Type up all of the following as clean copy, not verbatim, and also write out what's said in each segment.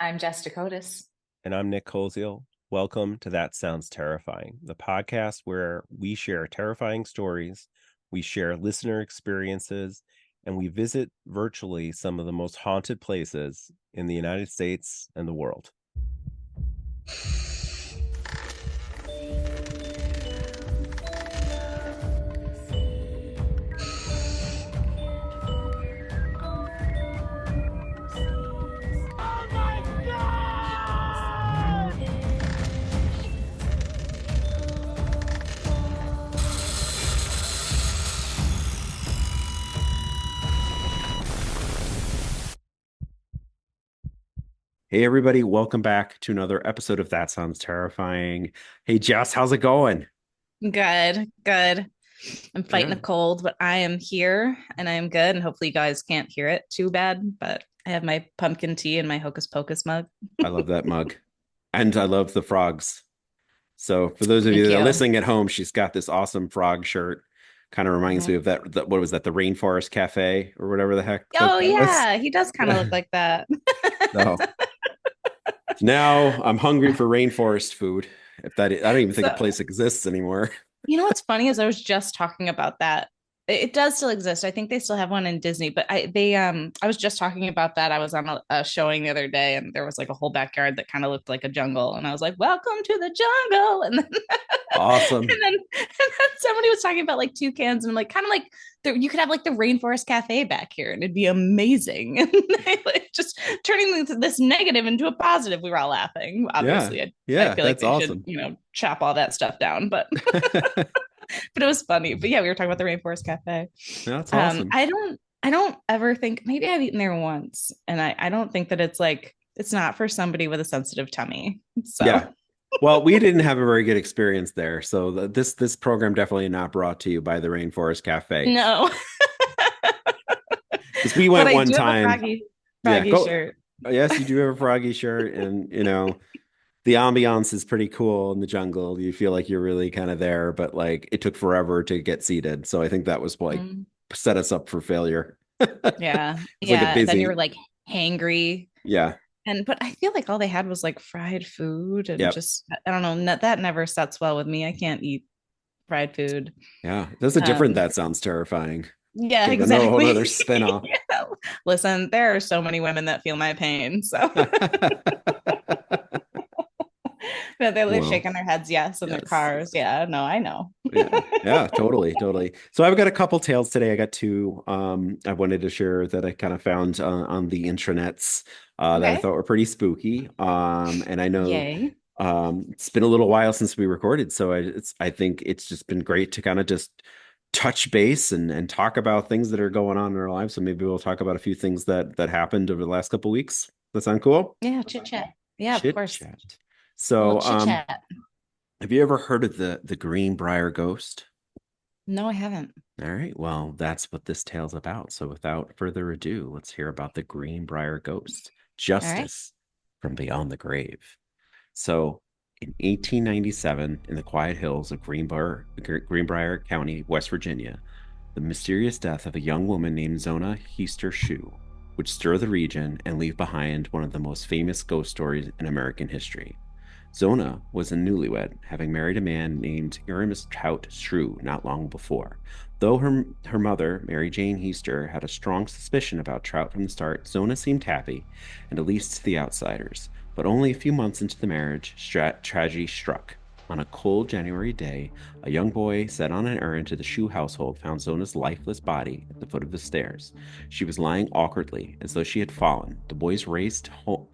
I'm Jess Dakotas. And I'm Nick Colziel. Welcome to That Sounds Terrifying, the podcast where we share terrifying stories, we share listener experiences, and we visit virtually some of the most haunted places in the United States and the world. Hey, everybody, welcome back to another episode of That Sounds Terrifying. Hey, Jess, how's it going? Good, good. I'm fighting Yeah, a cold, but I am here and I am good. And hopefully, you guys can't hear it too bad. But I have my pumpkin tea and my Hocus Pocus mug. I love that mug. And I love the frogs. So for those of you Thank that are you. listening at home, she's got this awesome frog shirt. Kind of reminds me Mhm. of what was that, the Rainforest Cafe or whatever the heck Oh, that was? yeah. He does kind of Yeah. look like that. So now I'm hungry for rainforest food. I don't even think a So, place exists anymore. you know what's funny is I was just talking about that. It does still exist. I think they still have one in Disney, but I was just talking about that. I was on a showing the other day and there was like a whole backyard that kind of looked like a jungle. And I was like, welcome to the jungle. And then Awesome. and then somebody was talking about like toucans and like kind of like you could have like the rainforest cafe back here and it'd be amazing. And like, just turning this negative into a positive. We were all laughing. Yeah. Obviously, I Yeah, feel like that's they should, awesome. chop all that stuff down. But but it was funny. But yeah, we were talking about the Rainforest Cafe. That's awesome. I don't ever think maybe I've eaten there once, and I don't think that it's not for somebody with a sensitive tummy. Yeah. So Well, we didn't have a very good experience there. So this program definitely not brought to you by the Rainforest Cafe. no, Because we but went I one do have a time. Yeah, froggy go. shirt. Yes, you do have a froggy shirt, and the ambiance is pretty cool in the jungle. You feel like you're really kind of there, but like it took forever to get seated. So I think that was like Mm, set us up for failure. yeah, It's like a yeah. Then you're busy. like hangry, Yeah. and but I feel like all they had was like fried food and Yep. just I don't know. That never sets well with me. I can't eat fried food. Yeah. That's a different Um, that sounds terrifying. Yeah, Give it a whole exactly. other spin off. Yeah. Listen, there are so many women that feel my pain. So but they're Well, shaking their heads yes in their yes. cars. Yeah, no, I know. Yeah. Yeah, totally, totally. So I've got a couple tales today. I got two I wanted to share that I kind of found on the intranets that I Okay. thought were pretty spooky. And I know Yay. it's been a little while since we recorded, so I think it's just been great to kind of just touch base and talk about things that are going on in our lives. So maybe we'll talk about a few things that happened over the last couple weeks. That sound cool? Yeah, chit chat. Yeah, of Chit course. chat. A little So, chit chat. have you ever heard of the Greenbrier Ghost? No, I haven't. All right, well, that's what this tale's about. So, without further ado, let's hear about the Greenbrier Ghost, All right. justice from beyond the grave. So, in 1897, in the quiet hills of Greenbrier County, West Virginia, the mysterious death of a young woman named Zona Heaster Shue would stir the region and leave behind one of the most famous ghost stories in American history. Zona was a newlywed, having married a man named Iramis Trout Shrew not long before. Though her mother, Mary Jane Heaster, had a strong suspicion about Trout from the start, Zona seemed happy, and at least to the outsiders. But only a few months into the marriage, tragedy struck. On a cold January day, a young boy set on an errand to the Shue household found Zona's lifeless body at the foot of the stairs. She was lying awkwardly, as though she had fallen. The boys raced home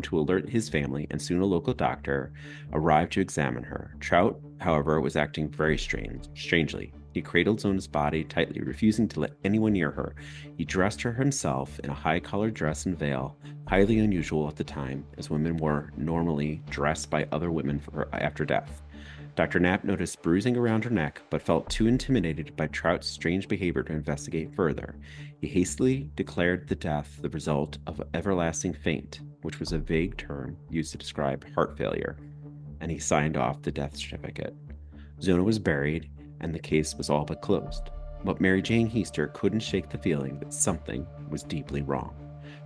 to alert his family, and soon a local doctor arrived to examine her. Trout, however, was acting very strangely. He cradled Zona's body tightly, refusing to let anyone near her. He dressed her himself in a high-collared dress and veil, highly unusual at the time, as women were normally dressed by other women after death. Dr. Knapp noticed bruising around her neck, but felt too intimidated by Trout's strange behavior to investigate further. He hastily declared the death the result of everlasting faint, which was a vague term used to describe heart failure, and he signed off the death certificate. Zona was buried, and the case was all but closed. But Mary Jane Heaster couldn't shake the feeling that something was deeply wrong.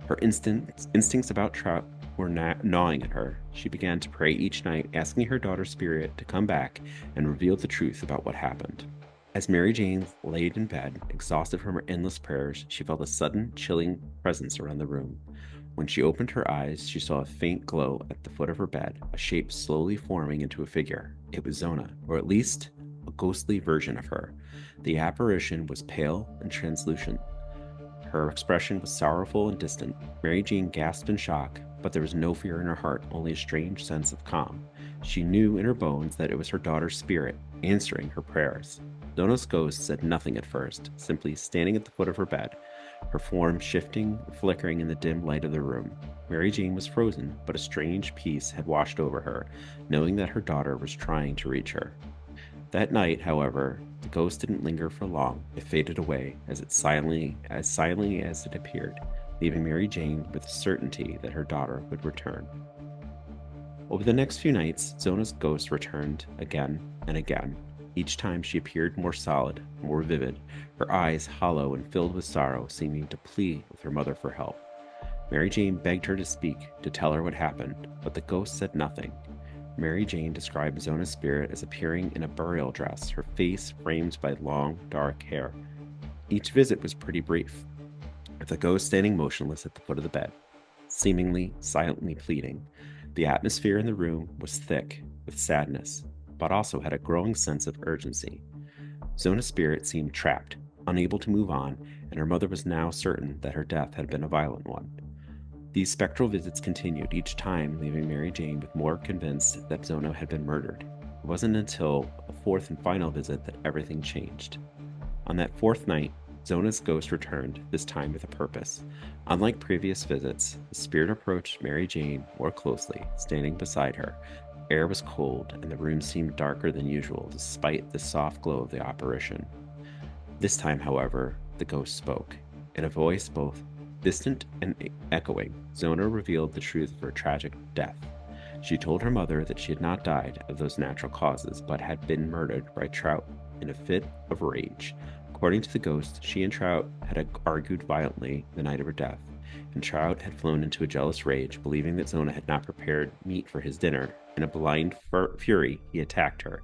Her instincts about Trout were gnawing at her. She began to pray each night, asking her daughter's spirit to come back and reveal the truth about what happened. As Mary Jane laid in bed, exhausted from her endless prayers, she felt a sudden, chilling presence around the room. When she opened her eyes, she saw a faint glow at the foot of her bed, a shape slowly forming into a figure. It was Zona, or at least a ghostly version of her. The apparition was pale and translucent. Her expression was sorrowful and distant. Mary Jane gasped in shock, but there was no fear in her heart, only a strange sense of calm. She knew in her bones that it was her daughter's spirit answering her prayers. Zona's ghost said nothing at first, simply standing at the foot of her bed, her form shifting, flickering in the dim light of the room. Mary Jane was frozen, but a strange peace had washed over her, knowing that her daughter was trying to reach her. That night, however, the ghost didn't linger for long. It faded away as silently as it appeared, leaving Mary Jane with the certainty that her daughter would return. Over the next few nights, Zona's ghost returned again and again. Each time she appeared more solid, more vivid, her eyes hollow and filled with sorrow, seeming to plead with her mother for help. Mary Jane begged her to speak, to tell her what happened, but the ghost said nothing. Mary Jane described Zona's spirit as appearing in a burial dress, her face framed by long, dark hair. Each visit was pretty brief, with the ghost standing motionless at the foot of the bed, seemingly silently pleading. The atmosphere in the room was thick with sadness, but also had a growing sense of urgency. Zona's spirit seemed trapped, unable to move on, and her mother was now certain that her death had been a violent one. These spectral visits continued, each time leaving Mary Jane with more convinced that Zona had been murdered. It wasn't until a fourth and final visit that everything changed. On that fourth night, Zona's ghost returned, this time with a purpose. Unlike previous visits, the spirit approached Mary Jane more closely, standing beside her. Air was cold, and the room seemed darker than usual, despite the soft glow of the apparition. This time, however, the ghost spoke. In a voice both distant and echoing, Zona revealed the truth of her tragic death. She told her mother that she had not died of those natural causes, but had been murdered by Trout in a fit of rage. According to the ghost, she and Trout had argued violently the night of her death, and Trout had flown into a jealous rage, believing that Zona had not prepared meat for his dinner. In a blind fury, he attacked her.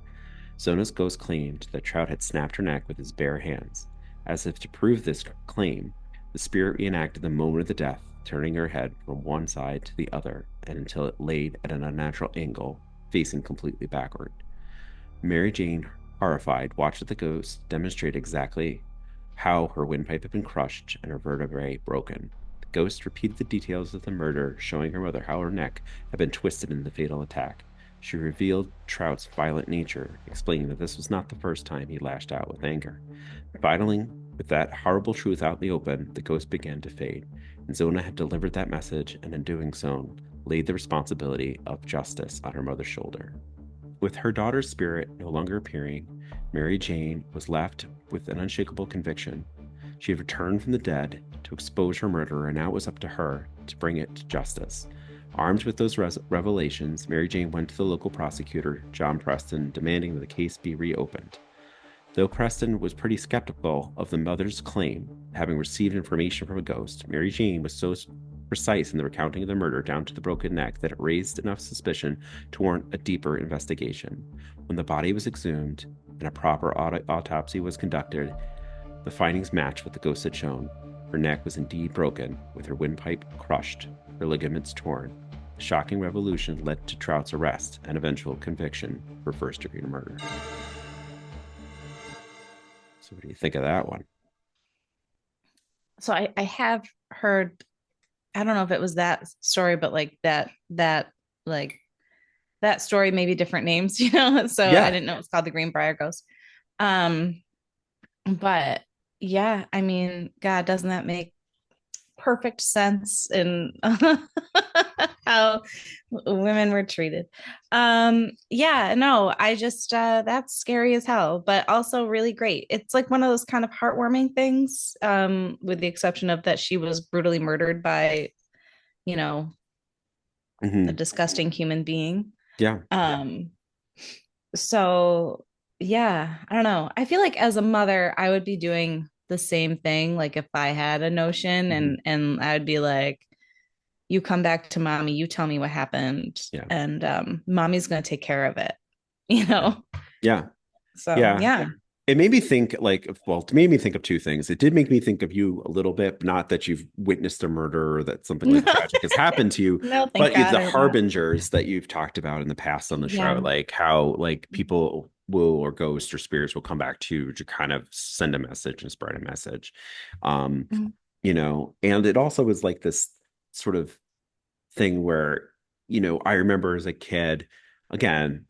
Zona's ghost claimed that Trout had snapped her neck with his bare hands. As if to prove this claim, the spirit reenacted the moment of the death, turning her head from one side to the other, and until it laid at an unnatural angle, facing completely backward. Mary Jane, horrified, watched the ghost demonstrate exactly how her windpipe had been crushed and her vertebrae broken. The ghost repeated the details of the murder, showing her mother how her neck had been twisted in the fatal attack. She revealed Trout's violent nature, explaining that this was not the first time he lashed out with anger. Finally, with that horrible truth out in the open, the ghost began to fade, and Zona had delivered that message, and in doing so, laid the responsibility of justice on her mother's shoulder. With her daughter's spirit no longer appearing, Mary Jane was left with an unshakable conviction. She had returned from the dead to expose her murderer, and now it was up to her to bring it to justice. Armed with those revelations, Mary Jane went to the local prosecutor, John Preston, demanding that the case be reopened. Though Preston was pretty skeptical of the mother's claim, having received information from a ghost, Mary Jane was so precise in the recounting of the murder down to the broken neck that it raised enough suspicion to warrant a deeper investigation. When the body was exhumed and a proper autopsy was conducted, the findings matched what the ghost had shown. Her neck was indeed broken, with her windpipe crushed, her ligaments torn. The shocking revelation led to Trout's arrest and eventual conviction for first-degree murder. So what do you think of that one? So I have heard, I don't know if it was that story, but like like that story, maybe different names, you know. So I Yeah. didn't know it was called the Greenbrier Ghost. Um, but yeah, I mean, God, doesn't that make perfect sense in how women were treated? Yeah, no, I just that's scary as hell, but also really great. It's like one of those kind of heartwarming things, with the exception of that she was brutally murdered by, you know, a Hmm. disgusting human being. Yeah. Um, so yeah, I don't know. I feel like as a mother, I would be doing the same thing. Like if I had a notion Hmm. and I would be like, you come back to mommy, you tell me what happened, Yeah. and mommy's going to take care of it, you Yeah. know? Yeah. So, Yeah. yeah. It made me think like, well, it made me think of two things. It did make me think of you a little bit, not that you've witnessed a murder or that something like tragic has happened to you, No, thank but God the I have not. harbingers that you've talked about in the past on the show, Yeah. like how like people will or ghosts or spirits will come back to kind of send a message and spread a message. Um, Mhm. and it also was like this sort of thing where, I remember as a kid, again,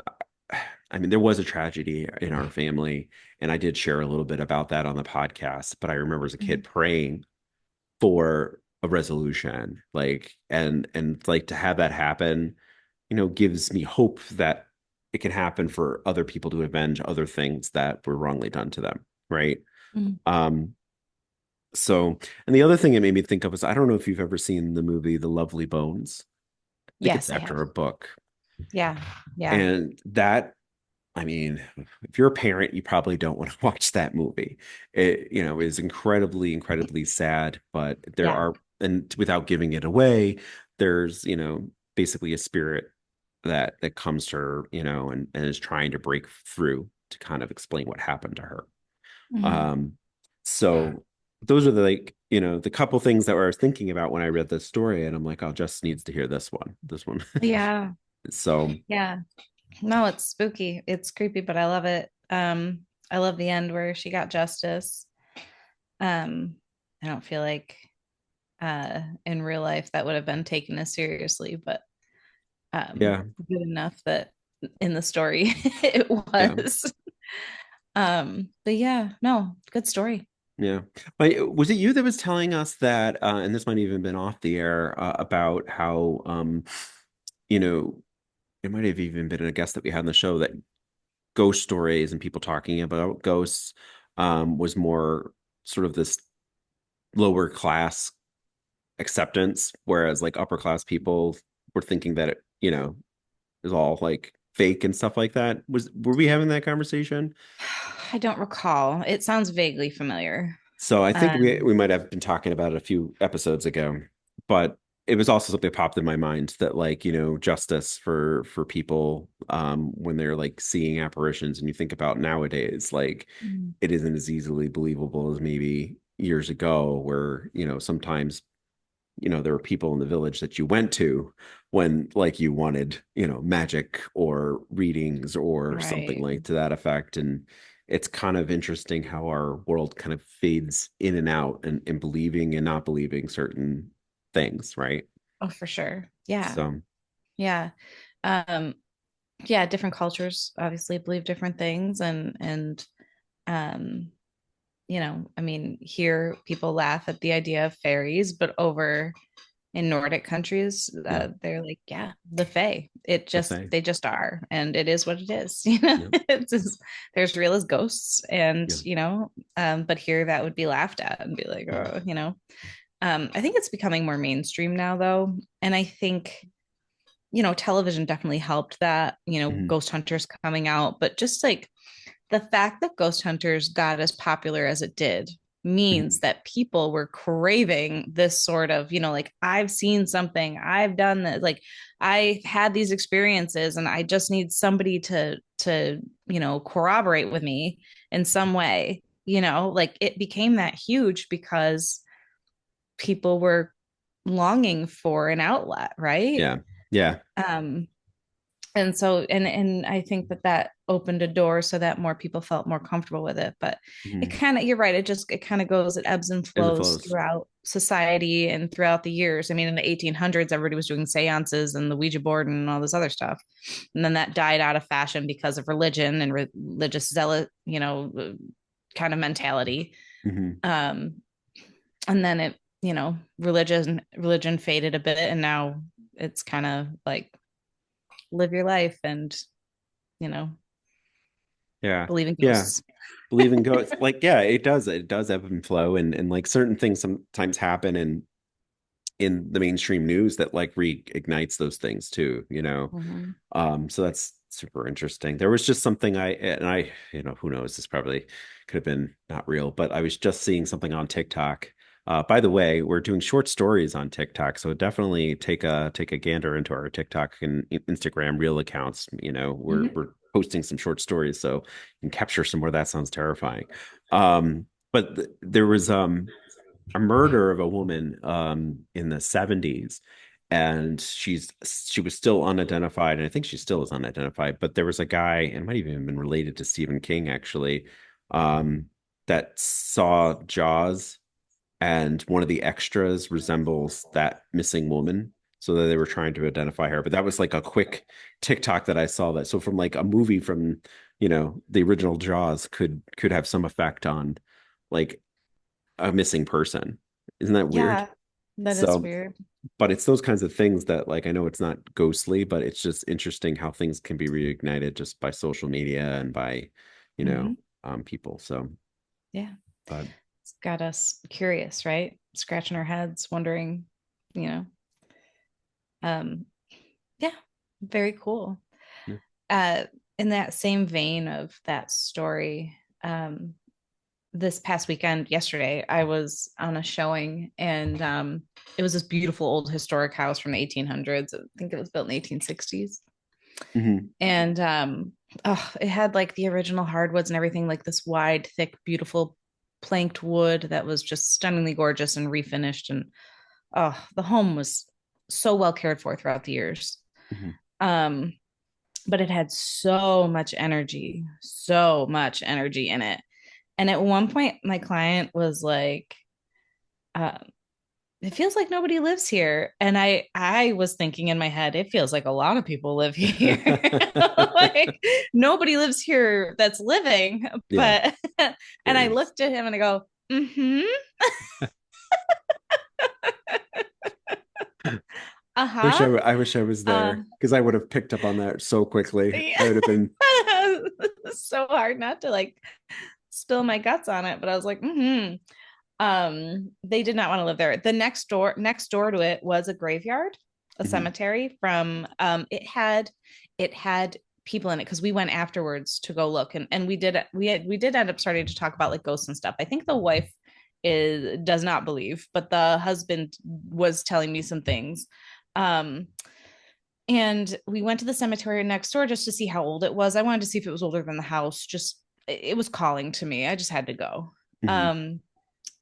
I mean, there was a tragedy in our family, and I did share a little bit about that on the podcast, but I remember as a kid Mhm. praying for a resolution, like, and like to have that happen, gives me hope that it can happen for other people to avenge other things that were wrongly done to them, right? Mhm. Um, so, and the other thing it made me think of is I don't know if you've ever seen the movie The Lovely Bones. I think it's Yes, I after have. a book. Yeah. Yeah. And that, I mean, if you're a parent, you probably don't want to watch that movie. It, is incredibly, incredibly sad, but there Yeah. are, and without giving it away, there's, basically a spirit that comes to her, and is trying to break through to kind of explain what happened to her. Mhm. Um, so those are the like, the couple things that I was thinking about when I read this story, and I'm like, oh, Jess needs to hear this one. This one. Yeah. So Yeah. No, it's spooky. It's creepy, but I love it. I love the end where she got justice. Um, I don't feel like in real life that would have been taken as seriously, but yeah, good enough that in the story it yeah. was. But yeah, no, good story. Yeah. But was it you that was telling us that, and this might even been off the air, about how, you know, it might have even been a guest that we had on the show that ghost stories and people talking about ghosts, was more sort of this lower class acceptance, whereas like upper class people were thinking that it, is all like fake and stuff like that. Were we having that conversation? I don't recall. It sounds vaguely familiar. So I think we Um, we might have been talking about it a few episodes ago, but it was also something that popped in my mind that like, justice for people when they're like seeing apparitions and you think about nowadays, like mm, it isn't as easily believable as maybe years ago where, sometimes there were people in the village that you went to when like you wanted, magic or readings or something right. like to that effect. And it's kind of interesting how our world kind of fades in and out and believing and not believing certain things, right? Oh, for sure. Yeah. So Yeah. Um, yeah, different cultures obviously believe different things and um I mean, here people laugh at the idea of fairies, but over in Nordic countries, yeah, they're like, yeah, the fae. the Fae. They just are, and it is what it is. You know, Yeah, it's just, there's real as ghosts, and yeah, but here that would be laughed at and be like, yeah. oh, I think it's becoming more mainstream now, though, and I think television definitely helped that. Mhm, Ghost hunters coming out, but just like the fact that Ghost Hunters got as popular as it did means mhm, that people were craving this sort of, like I've seen something, I've done that, like I had these experiences and I just need somebody to corroborate with me in some way. Like it became that huge because people were longing for an outlet, right? yeah, yeah. Um, and so and I think that opened a door so that more people felt more comfortable with it, but it Mhm. kind of, you're right, it kind of goes, it ebbs and As it flows flows. throughout society and throughout the years. I mean, in the 1800s everybody was doing seances and the Ouija board and all this other stuff, and then that died out of fashion because of religion and religious zealot, kind of mentality. Mhm. um and then it, religion faded a bit, and now it's kind of like live your life and you know Yeah. believe in Yeah. ghosts. Believe in ghosts. Like, yeah, it does ebb and flow, and like certain things sometimes happen in the mainstream news that like reignites those things too. Mhm. So that's super interesting. There was just something who knows, this probably could have been not real, but I was just seeing something on TikTok By the way, we're doing short stories on TikTok, so definitely take a gander into our TikTok and Instagram reel accounts. We're Mhm. posting some short stories, so you can capture some more. That sounds terrifying. But there was a murder of a woman in the 70s, and she was still unidentified, and I think she still is unidentified, but there was a guy, and it might even have been related to Stephen King actually, um, that saw Jaws, and one of the extras resembles that missing woman, so that they were trying to identify her. But that was like a quick TikTok that I saw, that so from like a movie from the original Jaws could have some effect on like a missing person. Isn't that weird? Yeah, that is So, weird. but it's those kinds of things that, like, I know it's not ghostly, but it's just interesting how things can be reignited just by social media and by, you Hmm. know, people. So, Yeah, but it's got us curious, right? Scratching our heads, wondering, you know. Um, yeah, very cool. yeah. Uh, in that same vein of that story, this past weekend, yesterday, I was on a showing, and it was this beautiful old historic house from the 1800s. I think it was built in the 1860s. Hmm. And oh, it had like the original hardwoods and everything, like this wide, thick, beautiful planked wood that was just stunningly gorgeous and refinished. And oh, the home was so well cared for throughout the years. Hmm. Um, but it had so much energy in it. And at one point, my client was like, uh, "It feels like nobody lives here." And I was thinking in my head, it feels like a lot of people live here. Like nobody lives here that's living. Yeah, But and I very. looked at him and I go, "Mm-hmm, Wish uh-huh." I wish I was there, Um, because I would have picked up on that so quickly. yeah. I would have been. So hard not to like spill my guts on it, but I was like, mm-hmm. They did not want to live there. The next door to it was a graveyard, a Mhm. cemetery from it had people in it because we went afterwards to go look, and we did end up starting to talk about like ghosts and stuff. I think the wife does not believe, but the husband was telling me some things. um and we went to the cemetery next door just to see how old it was. I wanted to see if it was older than the house. Just it was calling to me. I just had to go. Mhm. um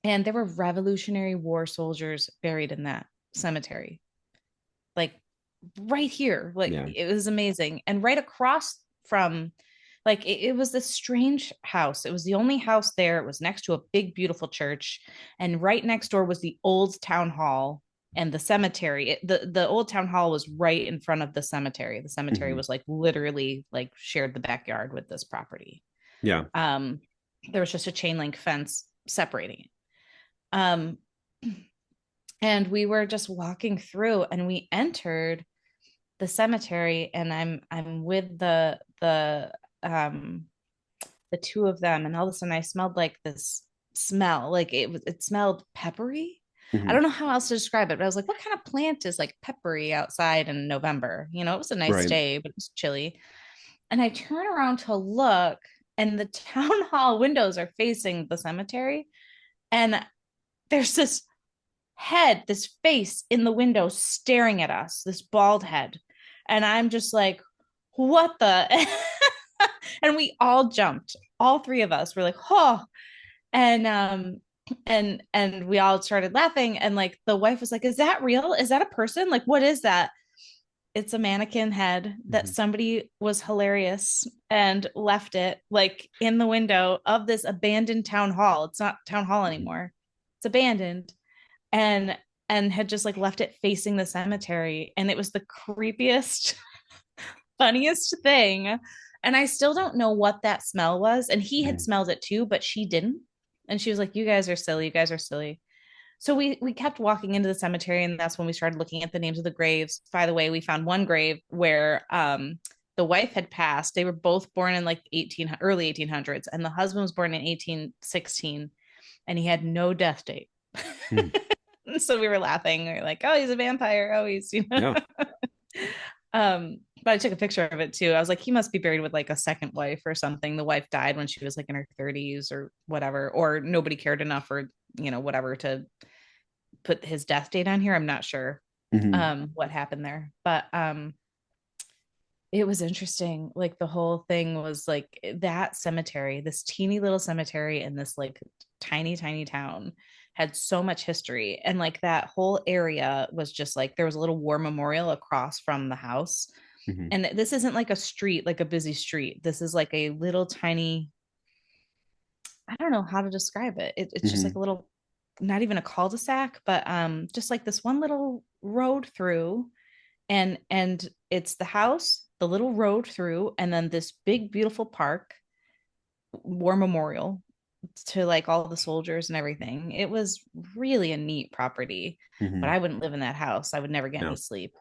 and there were Revolutionary War soldiers buried in that cemetery, like right here. Like Yeah. it was amazing. And right across from, like, it was this strange house. It was the only house there. It was next to a big, beautiful church. And right next door was the old town hall and the cemetery. The old town hall was right in front of the cemetery. The cemetery Mhm. was like literally like shared the backyard with this property. Yeah. Um, there was just a chain link fence separating it. Um, and we were just walking through and we entered the cemetery, and I'm with um the two of them, and all of a sudden I smelled like this smell, like it smelled peppery. I Mhm. don't know how else to describe it, but I was like, what kind of plant is like peppery outside in November? It was a nice Right. day, but it was chilly. And I turn around to look, and the town hall windows are facing the cemetery, and there's this face in the window staring at us, this bald head. And I'm just like, what the? And we all jumped. All three of us were like, oh. And we all started laughing. And like the wife was like, is that real? Is that a person? Like, what is that? It's a mannequin head that Mhm. somebody was hilarious and left it like in the window of this abandoned town hall. It's not town hall Mhm. anymore. It's abandoned, and had just like left it facing the cemetery, and it was the creepiest funniest thing. And I still don't know what that smell was, and he had Mhm. smelled it too, but she didn't. And she was like, you guys are silly, you guys are silly. So we kept walking into the cemetery, and that's when we started looking at the names of the graves. By the way, we found one grave where the wife had passed. They were both born in like early 1800s, and the husband was born in 1816, and he had no death date. Mhm. So we were laughing. We were like, "Oh, he's a vampire. Oh, he's." Yeah. But I took a picture of it too. I was like, he must be buried with like a second wife or something. The wife died when she was like in her 30s or whatever, or nobody cared enough or whatever to put his death date on here. I'm not sure Hmm. what happened there, but it was interesting. Like the whole thing was like that cemetery, this teeny little cemetery in this like tiny, tiny town had so much history. And like that whole area was just like there was a little war memorial across from the house. Hmm. And this isn't like a street, like a busy street. This is like a little tiny, I don't know how to describe it. It's just like Hmm. a little, not even a cul-de-sac, but just like this one little road through, and it's the house, the little road through, and then this big beautiful park, war memorial to like all the soldiers and everything. It was really a neat property, but Hmm. I wouldn't live in that house. I would never get any No. sleep.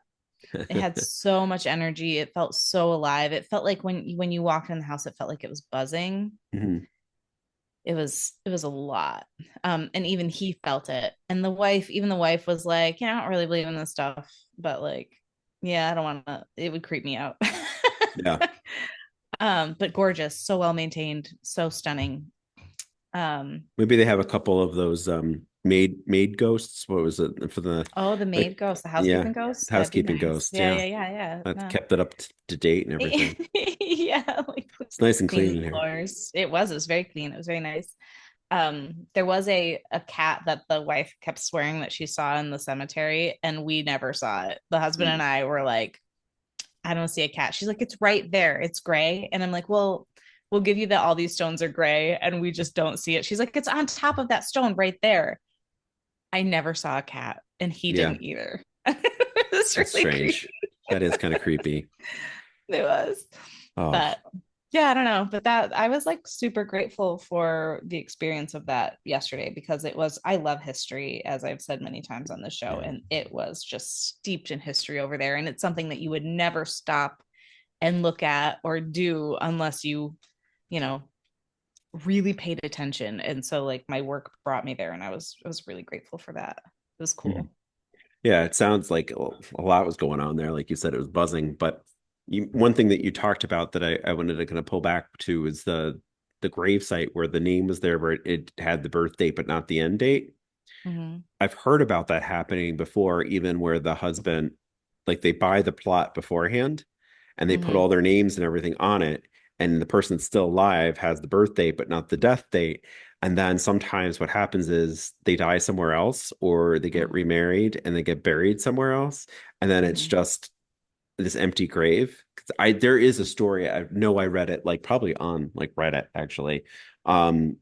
It had so much energy. It felt so alive. It felt like when you walked in the house, it felt like it was buzzing. Hmm. It was a lot. And even he felt it. And even the wife was like, yeah, I don't really believe in this stuff, but like, yeah, I don't want to, it would creep me out. Yeah. But gorgeous, so well maintained, so stunning. um Maybe they have a couple of those maid ghosts. What was it for the oh, the maid like? ghost, the Yeah, housekeeping ghost, that'd be housekeeping nice. ghosts. Yeah, Yeah, yeah, yeah, yeah. that No. kept it up to date and everything. Yeah, like It's nice and clean clean the in here. floors. It was very clean, it was very nice. There was a cat that the wife kept swearing that she saw in the cemetery, and we never saw it. The husband Mm. and I were like, I don't see a cat. She's like, it's right there, it's gray. And I'm like, well, we'll give you that all these stones are gray and we just don't see it. She's like, it's on top of that stone right there. I never saw a cat, and he Yeah, didn't either. It's that's really creepy. strange. That is kind of creepy. It was. Oh, But yeah, I don't know. But that I was like super grateful for the experience of that yesterday, because I love history, as I've said many times on the show, yeah. and it was just steeped in history over there. And it's something that you would never stop and look at or do unless you know, really paid attention. And so like my work brought me there, and I was really grateful for that. It was Mhm. cool. Yeah, it sounds like a lot was going on there. Like you said, it was buzzing. But one thing that you talked about that I wanted to kind of pull back to is the grave site where the name was there, but it had the birth date, but not the end date. Mm-hmm. I've heard about that happening before, even where the husband, like they buy the plot beforehand and they put Mm-hmm. all their names and everything on it. And the person still alive has the birth date, but not the death date. And then sometimes what happens is they die somewhere else or they get remarried and they get buried somewhere else. And then it's Mm-hmm. just this empty grave. 'Cause there is a story. I know I read it like probably on like Reddit actually,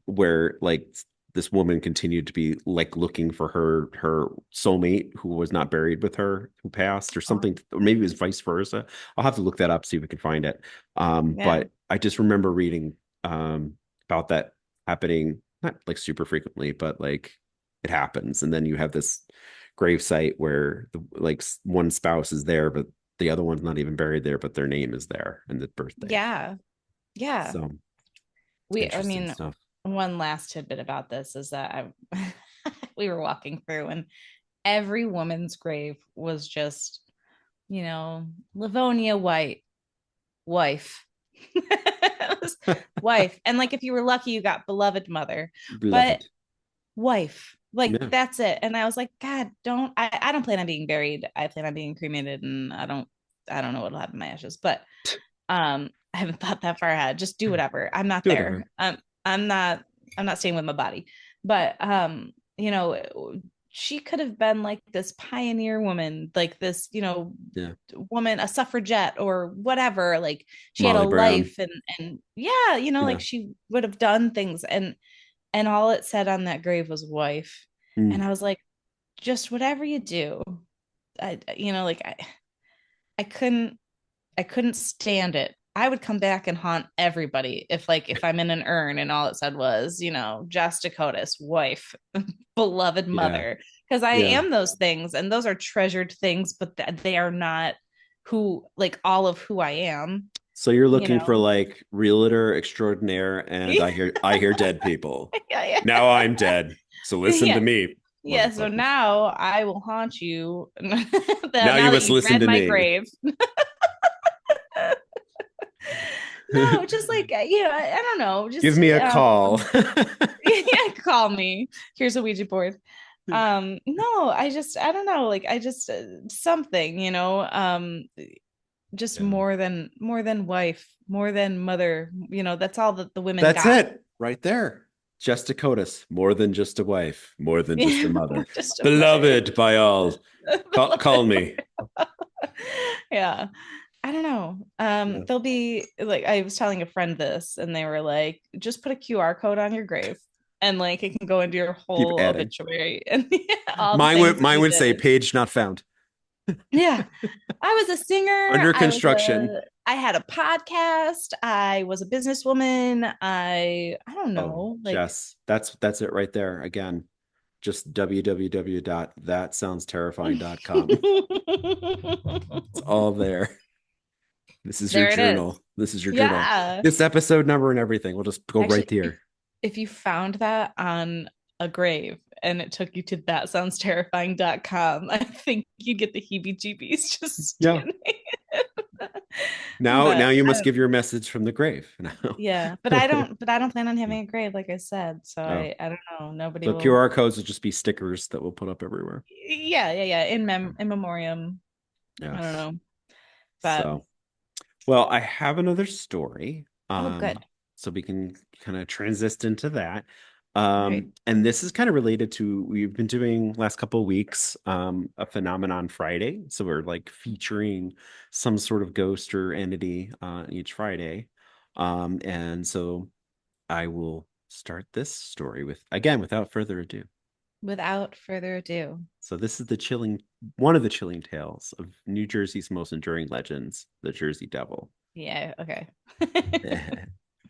where like this woman continued to be like looking for her soulmate who was not buried with her, who passed or Oh, something, or maybe it was vice versa. I'll have to look that up, see if we can find it. yeah. But I just remember reading about that happening, not like super frequently, but like it happens. And then you have this grave site where the like one spouse is there, but the other one's not even buried there, but their name is there and the birthday. Yeah. Yeah. So I interesting mean, stuff. one last tidbit about this is that we were walking through, and every woman's grave was just, Livonia White, wife. It was wife. And like if you were lucky, you got beloved mother, but Beloved. wife. Like Yeah. that's it. And I was like, God, I don't plan on being buried. I plan on being cremated, and I don't know what'll happen to my ashes. But I haven't thought that far ahead. Just do whatever. I'm not Do there. whatever. I'm not I'm not staying with my body. But she could have been like this pioneer woman, like this, Yeah. woman, a suffragette or whatever. Like she had a Molly Brown. life, and yeah, Yeah. like she would have done things, and all it said on that grave was wife. And Mm. I was like, just whatever you do. Like I couldn't stand it. I would come back and haunt everybody if I'm in an urn and all it said was, Jess Dakota's wife, beloved Yeah. mother. Because I Yeah. am those things, and those are treasured things, but they are not like all of who I am, So you're you looking for know. like realtor extraordinaire, and I hear dead people. Yeah, yeah. Now I'm dead. So listen to Yeah. me, Yeah, so motherfuckers. now I will haunt you now Now you that must you've listen read to my me. grave. No, just like I don't know, Give just me a call. yeah, call me. Here's a Ouija board. No, I don't know, like I just something, just Yeah. more than wife, more than mother, that's all that the women That's got. it right there. Just Dakotas, more than just a wife, more than just a Yeah, mother. just a mother. Beloved by all. Call me. Yeah. I don't know. Yeah. They'll be like, I was telling a friend this, and they were like, just put a QR code on your grave, and like it can go into your Keep whole adding. obituary and all the things that Mine you would say did. page not found. Yeah. I was a singer. Under construction. I had a podcast. I was a businesswoman. I don't Oh, know, like Jess, that's it right there. Again, just www.thatsoundsterrifying.com. It's all there. This is your there it is. journal. This is your journal. Yeah. This episode number and everything. We'll just go right Actually, here. if you found that on a grave and it took you to thatsoundsterrifying.com, I think you'd get the heebie-jeebies just Yeah. standing. Now But you I must don't, give your message from the grave. yeah, but I don't plan on having a grave, like I said. So Oh, I don't know. Nobody so will. QR codes will just be stickers that we'll put up everywhere. Yeah, yeah, yeah. In memoriam. I don't Yes. know. But So, well, I have another story. oh, good. So we can kind of transition into that. All right. And this is kind of related to we've been doing last couple of weeks a phenomenon Friday. So we're like featuring some sort of ghost or entity each Friday. And so I will start this story with again without further ado. Without further ado. So this is one of the chilling tales of New Jersey's most enduring legends, the Jersey Devil. Yeah, okay.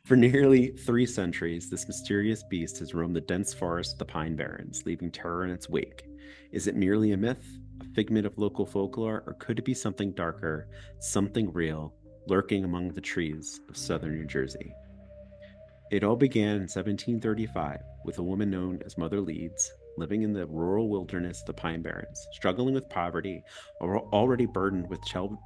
For nearly 3 centuries, this mysterious beast has roamed the dense forest of the Pine Barrens, leaving terror in its wake. Is it merely a myth, a figment of local folklore, or could it be something darker, something real, lurking among the trees of southern New Jersey? It all began in 1735 with a woman known as Mother Leeds, living in the rural wilderness of the Pine Barrens, struggling with poverty, already burdened with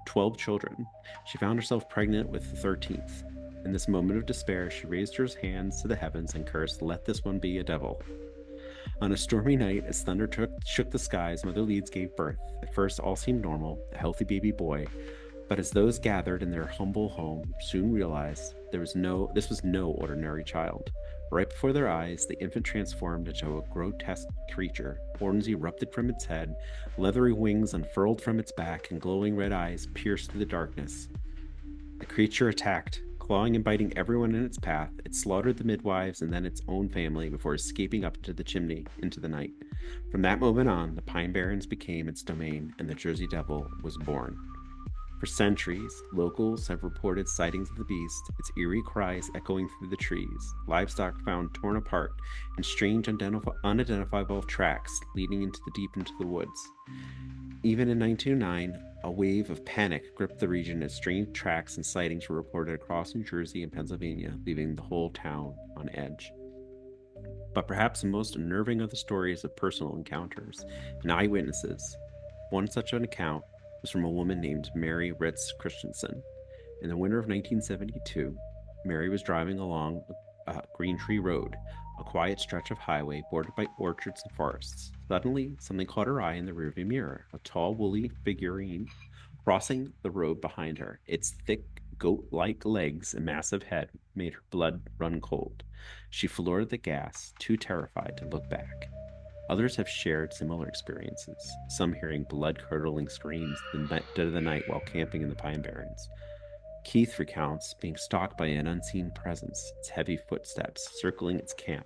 12 children. She found herself pregnant with the 13th. In this moment of despair, she raised her hands to the heavens and cursed, "Let this one be a devil." On a stormy night, as thunder shook the skies, Mother Leeds gave birth. At first, all seemed normal, a healthy baby boy. But as those gathered in their humble home soon realized this was no ordinary child. Right before their eyes, the infant transformed into a grotesque creature. Horns erupted from its head, leathery wings unfurled from its back, and glowing red eyes pierced through the darkness. The creature attacked, clawing and biting everyone in its path. It slaughtered the midwives and then its own family before escaping up into the chimney into the night. From that moment on, the Pine Barrens became its domain, and the Jersey Devil was born. For centuries, locals have reported sightings of the beast, its eerie cries echoing through the trees, livestock found torn apart, and strange unidentifiable tracks leading deep into the woods. Even in 1909, a wave of panic gripped the region as strange tracks and sightings were reported across New Jersey and Pennsylvania, leaving the whole town on edge. But perhaps the most unnerving of the stories of personal encounters and eyewitnesses. One such an account was from a woman named Mary Ritz Christensen. In the winter of 1972, Mary was driving along Green Tree Road, a quiet stretch of highway bordered by orchards and forests. Suddenly, something caught her eye in the rearview mirror, a tall, woolly figurine crossing the road behind her. Its thick, goat-like legs and massive head made her blood run cold. She floored the gas, too terrified to look back. Others have shared similar experiences, some hearing blood-curdling screams in the dead of the night while camping in the Pine Barrens. Keith recounts being stalked by an unseen presence, its heavy footsteps circling its camp,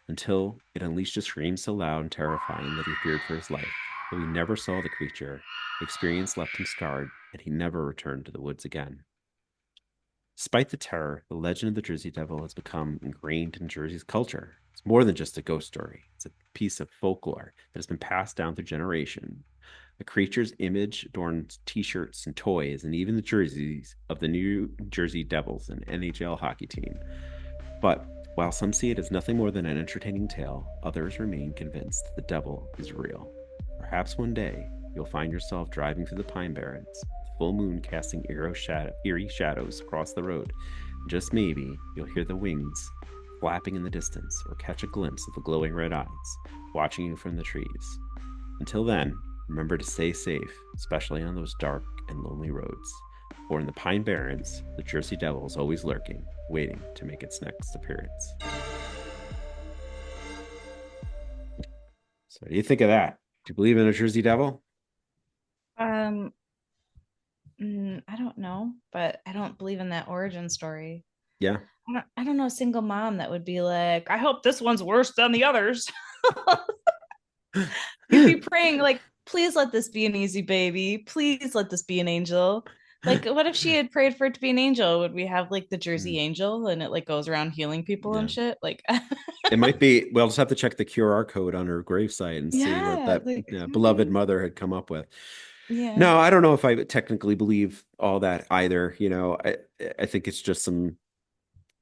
until it unleashed a scream so loud and terrifying that he feared for his life. Though he never saw the creature, the experience left him scarred, and he never returned to the woods again. Despite the terror, the legend of the Jersey Devil has become ingrained in Jersey's culture. It's more than just a ghost story. It's a piece of folklore that has been passed down through generations. The creature's image adorns t-shirts and toys and even the jerseys of the New Jersey Devils, an NHL hockey team. But while some see it as nothing more than an entertaining tale, others remain convinced that the devil is real. Perhaps one day you'll find yourself driving through the Pine Barrens, the full moon casting eerie shadows across the road. Just maybe you'll hear the wings flapping in the distance, or catch a glimpse of the glowing red eyes watching you from the trees. Until then, remember to stay safe, especially on those dark and lonely roads. For in the Pine Barrens, the Jersey Devil is always lurking, waiting to make its next appearance. So, what do you think of that? Do you believe in a Jersey Devil? Um, I don't know, but I don't believe in that origin story. Yeah. I don't know a single mom that would be like, I hope this one's worse than the others. You'd be praying, like, please let this be an easy baby. Please let this be an angel. Like, what if she had prayed for it to be an angel? Would we have like the Jersey Angel and it like goes around healing people and Yeah. shit? Like, It might be, we'll just have to check the QR code on her gravesite and see what yeah, that like, beloved mother had come up with. yeah. No, I don't know if I technically believe all that either. I think it's just some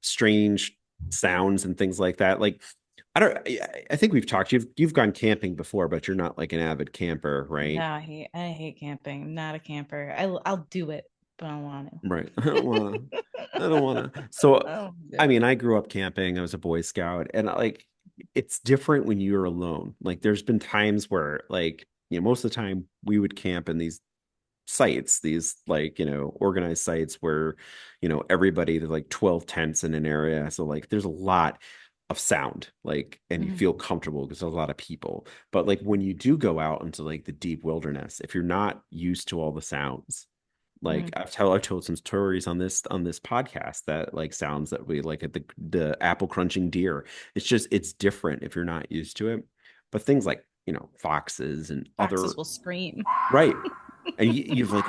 strange sounds and things like that. Like, I think we've talked, you've gone camping before, but you're not like an avid camper, No, right? I hate camping. I'm not a camper. I'll do it, but I don't want Right. to. I don't wanna. So, Oh, I yeah. mean, I grew up camping. I was a Boy Scout, and like, it's different when you're alone. Like, there's been times where, like, most of the time we would camp in these sites, these like, organized sites where, everybody, there's like 12 tents in an area. So like, there's a lot of sound, like, and you Mhm, feel comfortable because there's a lot of people. But like, when you do go out into like the deep wilderness, if you're not used to all the sounds, like mhm, I've told some stories on this podcast that like sounds that we like at the apple crunching deer. It's different if you're not used to it. But things like, foxes and other, foxes will scream. right. And you're like,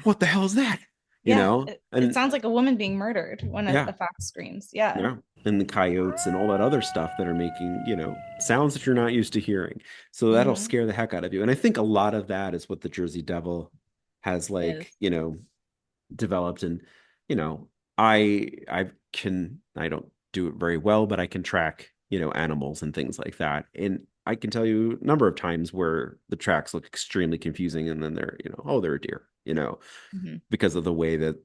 what the hell is that? Yeah, it And sounds like a woman being murdered when yeah, a fox screams. Yeah. yeah. And the coyotes and all that other stuff that are making, sounds that you're not used to hearing. So that'll Hmm. scare the heck out of you. And I think a lot of that is what the Jersey Devil has like, Is. developed. And you know I don't do it very well, but I can track animals and things like that, and I can tell you a number of times where the tracks look extremely confusing, and then they're oh, they're a deer, Hmm. because of the way that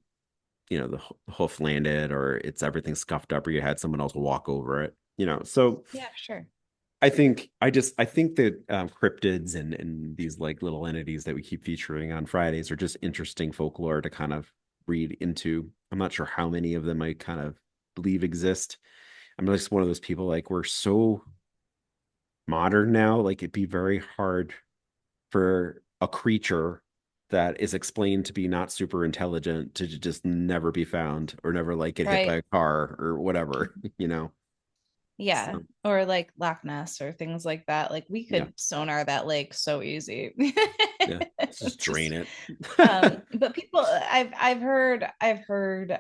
the hoof landed, or it's everything scuffed up, or you had someone else walk over it, so Yeah, sure. I think that cryptids and these like little entities that we keep featuring on Fridays are just interesting folklore to kind of read into. I'm not sure how many of them I kind of believe exist. I'm just one of those people, like, we're so modern now, like it'd be very hard for a creature that is explained to be not super intelligent to just never be found, or never like get hit by Right. a car or whatever, Yeah. so Or like Loch Ness or things like that. Like we yeah, could sonar that lake so easy. yeah, let's just It's drain just it. but people I've heard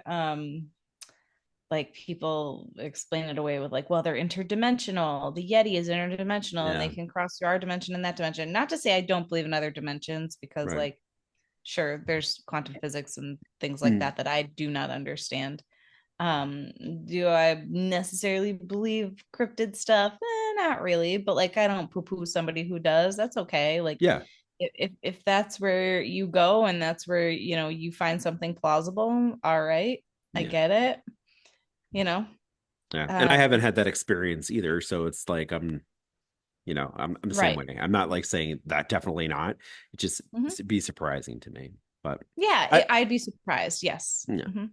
like people explain it away with like, well, they're interdimensional. The Yeti is interdimensional and they Yeah, can cross through our dimension and that dimension. Not to say I don't believe in other dimensions because right. like sure there's quantum physics and things like Mm, that that I do not understand. Um, do I necessarily believe cryptid stuff? Not really, but like I don't poo-poo somebody who does. That's okay. Like yeah, if that's where you go and that's where you find something plausible, all right, I yeah, get it. You know, yeah. And I um, haven't had that experience either, so it's like I'm the same right. way. I'm not like saying that definitely not. It just Hmm. be surprising to me. But Yeah, I I'd be surprised. Yes. yeah. Hmm.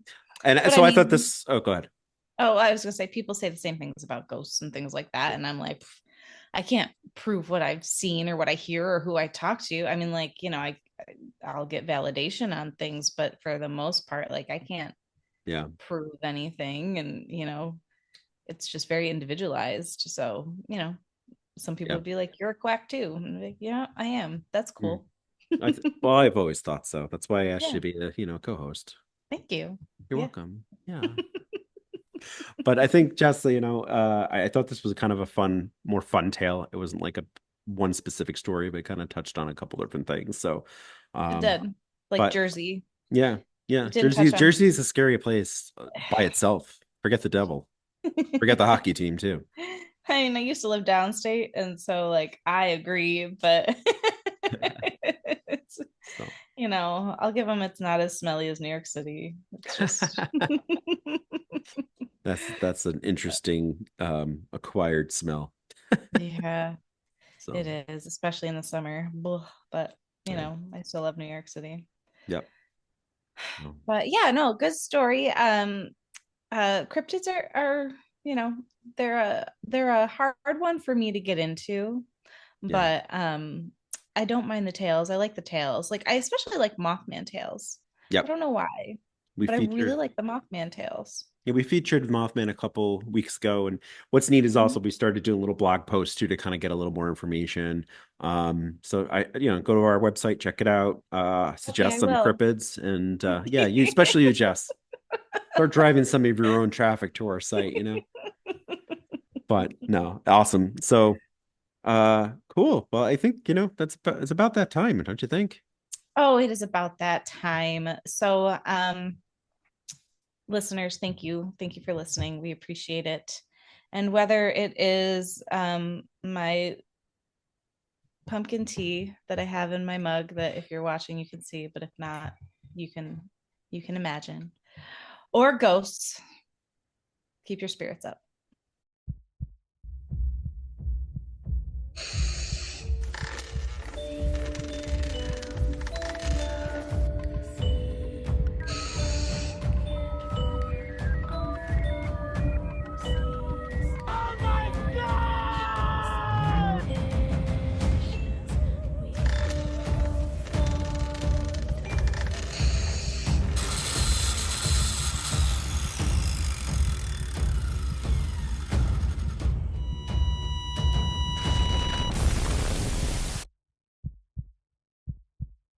And But I so I thought mean, this. Oh, go ahead. oh, I was gonna say people say the same things about ghosts and things like that, Sure. and I'm like, I can't prove what I've seen or what I hear or who I talk to. I mean, like, I'll get validation on things, but for the most part, like I can't Yeah, prove anything, and it's just very individualized. So, some people yeah. would be like, "You're a quack too," and I'm like, "Yeah, I am. That's Mm. cool." Well, I've always thought so. That's why I asked Yeah, you to be the co-host. thank you. You're Yeah. welcome. Yeah. But I think, Jess, I thought this was kind of a more fun tale. It wasn't like a one specific story, but it kind of touched on a couple different things. So, It um, did. Like but Jersey. yeah, yeah. It didn't Jersey, touch on Jersey is a scary place by itself. Forget the devil. Forget the hockey team too. I mean, I used to live downstate, and so like I agree, but it's So, I'll give them it's not as smelly as New York City. It's just That's an interesting acquired smell. Yeah, So, it is, especially in the summer. Blah, but yeah. I still love New York City. Yep. Oh, But yeah, no, good story. Cryptids are, you know, they're a hard one for me to get into, yeah. but I don't mind the tails. I like the tails. Like I especially like Mothman tails. I Yep. don't know why, We but I really featured like the Mothman tails. Yeah, we featured Mothman a couple weeks ago, and what's neat is Mhm. also we started doing little blog posts too to kind of get a little more information. So go to our website, check it out, Okay, suggest I some will. cryptids, and yeah, you especially you, Jess, start driving some of your own traffic to our site. But no, awesome. So, cool. Well, I think it's about that time, don't you think? Oh, it is about that time. So, listeners, thank you. Thank you for listening. We appreciate it. And whether it is my pumpkin tea that I have in my mug that if you're watching you can see, but if not, you can you can imagine. Or ghosts, keep your spirits up.